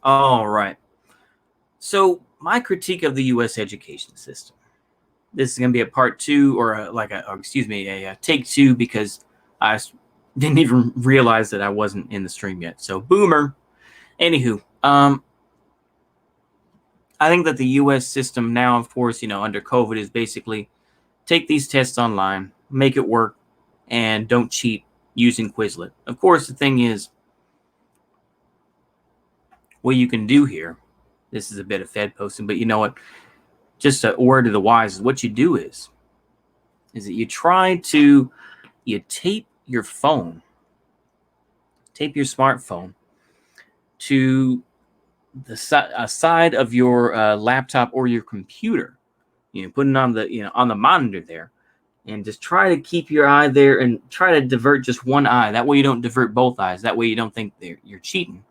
All right. So my critique of the U.S. education system. This is going to be a part two, or a take two, because I didn't even realize that I wasn't in the stream yet. So boomer. Anywho, I think that the U.S. system now, of course, under COVID, is basically take these tests online, make it work, and don't cheat using Quizlet. Of course, the thing is, what you can do here, this is a bit of Fed posting, but you know what? Just a word to the wise is what you do is that you tape your smartphone to the side of your laptop or your computer. Put it on the monitor there, and just try to keep your eye there and try to divert just one eye. That way you don't divert both eyes. That way you don't think you're cheating.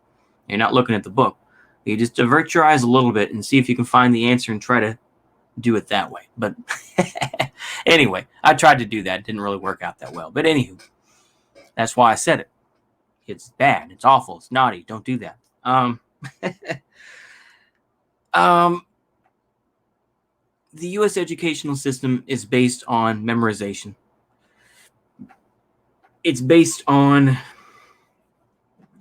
You're not looking at the book. You just divert your eyes a little bit and see if you can find the answer and try to do it that way. But anyway, I tried to do that. It didn't really work out that well. But anywho, that's why I said it. It's bad. It's awful. It's naughty. Don't do that. The U.S. educational system is based on memorization. It's based on,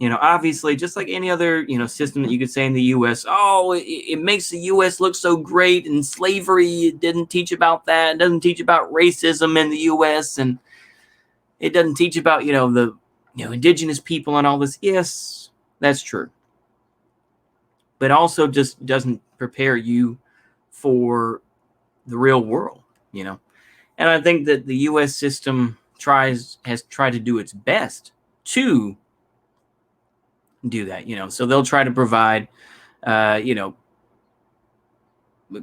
obviously, just like any other, system that you could say in the U.S. Oh, it makes the U.S. look so great, and slavery, it didn't teach about that. It doesn't teach about racism in the U.S., and it doesn't teach about, the indigenous people and all this. Yes, that's true. But also just doesn't prepare you for the real world, And I think that the U.S. system has tried to do its best to do that, So they'll try to provide,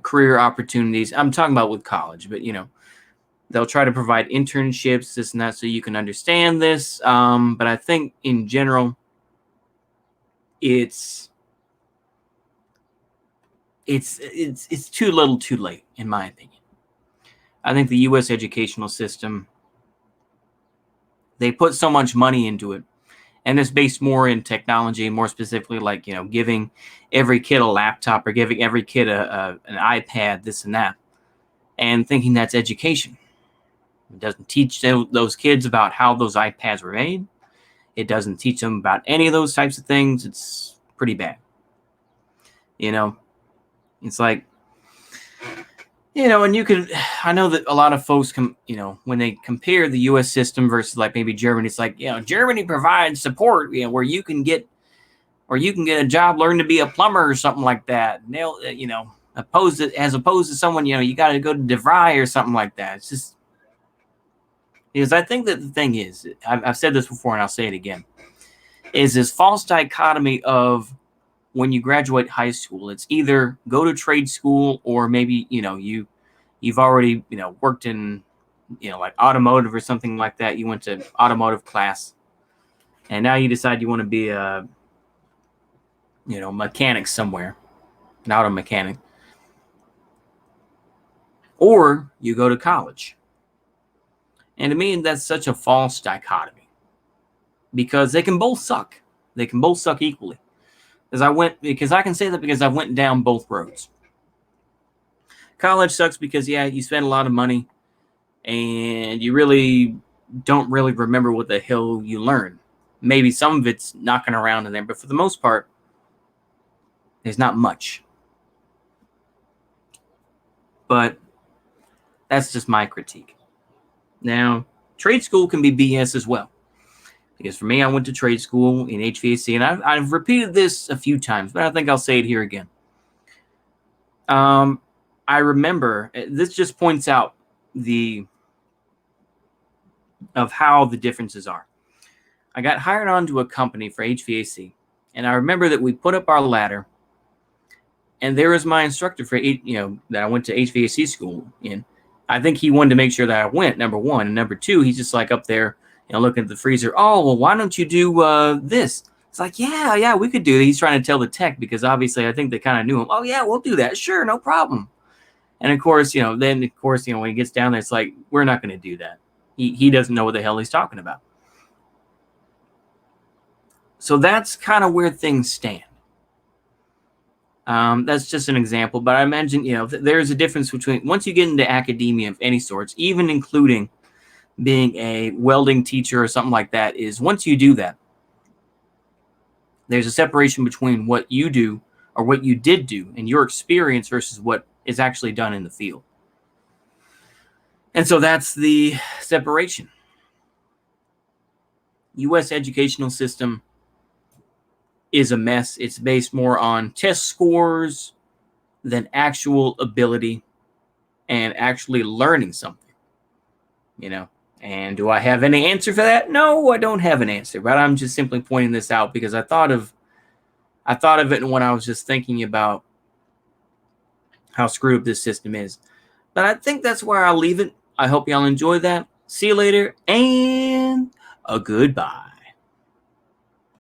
career opportunities. I'm talking about with college, but they'll try to provide internships, this and that, so you can understand this. But I think in general, it's too little, too late, in my opinion. I think the U.S. educational system, they put so much money into it, and it's based more in technology, more specifically, like, giving every kid a laptop or giving every kid an iPad, this and that, and thinking that's education. It doesn't teach those kids about how those iPads were made. It doesn't teach them about any of those types of things. It's pretty bad. It's like, and I know that a lot of folks when they compare the U.S. system versus like maybe Germany, it's like, Germany provides support, where you can get a job, learn to be a plumber or something like that. And they'll, as opposed to someone, you got to go to DeVry or something like that. It's just because I think that the thing is, I've said this before and I'll say it again, is this false dichotomy of when you graduate high school, it's either go to trade school or maybe, you've already, worked in, like automotive or something like that. You went to automotive class and now you decide you want to be a, mechanic somewhere, an auto mechanic, or you go to college. And to me, that's such a false dichotomy because they can both suck. They can both suck equally. Because I can say that because I went down both roads. College sucks because, you spend a lot of money and you really don't really remember what the hell you learned. Maybe some of it's knocking around in there, but for the most part, there's not much. But that's just my critique. Now, trade school can be BS as well. Because for me, I went to trade school in HVAC, and I've repeated this a few times, but I think I'll say it here again. I remember, this just points out of how the differences are. I got hired onto a company for HVAC, and I remember that we put up our ladder, and there was my instructor for, that I went to HVAC school in. I think he wanted to make sure that I went, number one. And number two, he's just like up there, looking at the freezer. Oh, well, why don't you do this? It's like, yeah, we could do it. He's trying to tell the tech because obviously I think they kind of knew him. Oh, yeah, we'll do that. Sure, no problem. And of course, when he gets down there, it's like, we're not going to do that. He doesn't know what the hell he's talking about. So that's kind of where things stand. That's just an example, but I imagine, there's a difference between once you get into academia of any sorts, even including being a welding teacher or something like that, is once you do that, there's a separation between what you do or what you did do and your experience versus what is actually done in the field. And so that's the separation. U.S. educational system is a mess. It's based more on test scores than actual ability and actually learning something, And do I have any answer for that? No, I don't have an answer, but I'm just simply pointing this out because I thought of it when I was just thinking about how screwed up this system is. But I think that's where I'll leave it. I hope y'all enjoy that. See you later, and a goodbye.